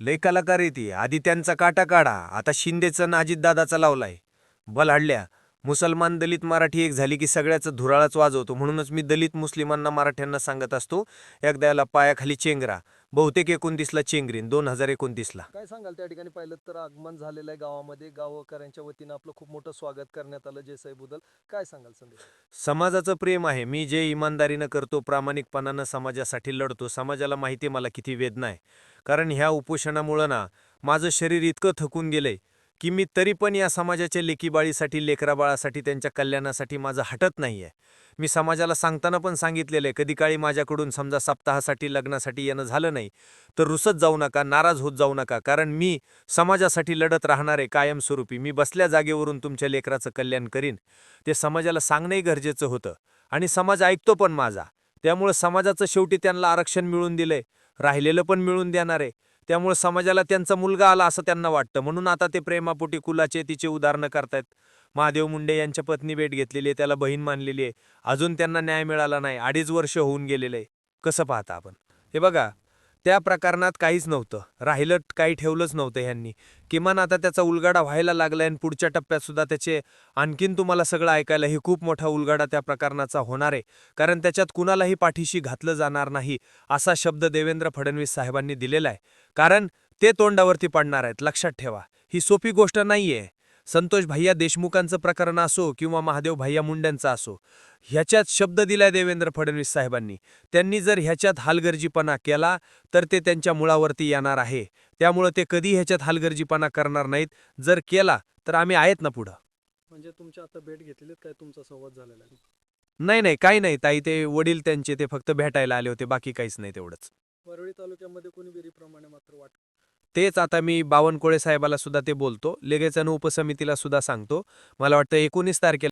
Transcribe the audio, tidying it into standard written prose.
लय कलाकार आहे ती. आधी त्यांचा काटा काढा, आता शिंदेचा आणि अजितदादाचा लावलाय. बलाढल्या मुसलमान दलित मराठी एक झाली की सगळ्याचं धुराळच वाजवतो. म्हणूनच मी दलित मुस्लिमांना मराठ्यांना सांगत असतो, एकदा याला पायाखाली चेंगरा. बहुतेक 29ला चेंगरीन, 2029ला. काय सांगाल त्या ठिकाणी पाहिलं तर आगमन झालेलं आहे गावामध्ये, गावकऱ्यांच्या वतीनं आपलं खूप मोठं स्वागत करण्यात आलं जेसाईबद्दल. काय सांगाल संदेश? समाजाचं प्रेम आहे. मी जे इमानदारीनं करतो, प्रामाणिकपणानं समाजासाठी लढतो. समाजाला माहिती आहे मला किती वेदना आहे. कारण ह्या उपोषणामुळं ना माझं शरीर इतकं थकून गेलंय की मी तरी पण या समाजाच्या लेकीबाळीसाठी, लेकराबाळासाठी, त्यांच्या कल्याणासाठी माझं हटत नाहीये. मी समाजाला सांगताना पण सांगितलेलं आहे, कधी काळी माझ्याकडून समजा सप्ताहासाठी, लग्नासाठी येणं झालं नाही तर रुसत जाऊ नका, नाराज होत जाऊ नका. कारण मी समाजासाठी लढत राहणार आहे कायमस्वरूपी. मी बसल्या जागेवरून तुमच्या लेकराचं कल्याण करीन. ते समाजाला सांगणंही गरजेचं होतं आणि समाज ऐकतो पण माझा. त्यामुळे समाजाचं शेवटी त्यांना आरक्षण मिळून दिलंय, राहिलेलं पण मिळून देणार आहे. त्यामुळे समाजाला त्यांचा मुलगा आला असं त्यांना वाटतं. म्हणून आता ते प्रेमापोटी कुलाचे तिचे उदाहरणं करतायत. महादेव मुंडे यांच्या पत्नी भेट घेतलेली आहे, त्याला बहीण मानलेली आहे. अजून त्यांना न्याय मिळाला नाही. 2.5 वर्ष होऊन गेलेले आहे. कसं पाहता आपण? हे बघा, त्या प्रकरणात काहीच नव्हतं, राहिलं काही ठेवलंच नव्हतं ह्यांनी. किमान आता त्याचा उलगडा व्हायला लागलाय आणि पुढच्या टप्प्यात सुद्धा त्याचे आणखीन तुम्हाला सगळं ऐकायला हे खूप मोठा उलगडा त्या प्रकरणाचा होणार आहे. कारण त्याच्यात कुणालाही पाठीशी घातलं जाणार नाही असा शब्द देवेंद्र फडणवीस साहेबांनी दिलेला आहे. कारण ते तोंडावरती पडणार आहेत, लक्षात ठेवा. ही सोपी गोष्ट नाहीये. संतोष भैया देशमुखांचं प्रकरण असो किंवा महादेव भैया मुंड्यांचं असो, ह्याच्यात शब्द दिलाय देवेंद्र फडणवीस साहेबांनी. त्यांनी जर ह्याच्यात हलगर्जीपणा केला तर ते त्यांच्या मुळावरती येणार आहे. त्यामुळे ते कधी ह्याच्यात हलगर्जीपणा करणार नाहीत. जर केला तर आम्ही आहेत ना पुढं. म्हणजे तुमच्या आता भेट घेतलेली काय, तुमचा संवाद झालेला आहे? नाही नाही, काही नाही ताई, ते वडील त्यांचे ते फक्त भेटायला आले होते, बाकी काहीच नाही, तेवढंच. वरळी तालुक्यामध्ये कोणी विहिरीप्रमाणे मात्र वाट तेच आता मी बावनकुळे साहेबाला सुद्धा ते बोलतो, लगेच उपसमितीला सुद्धा सांगतो. मला वाटतं 19 तारखेला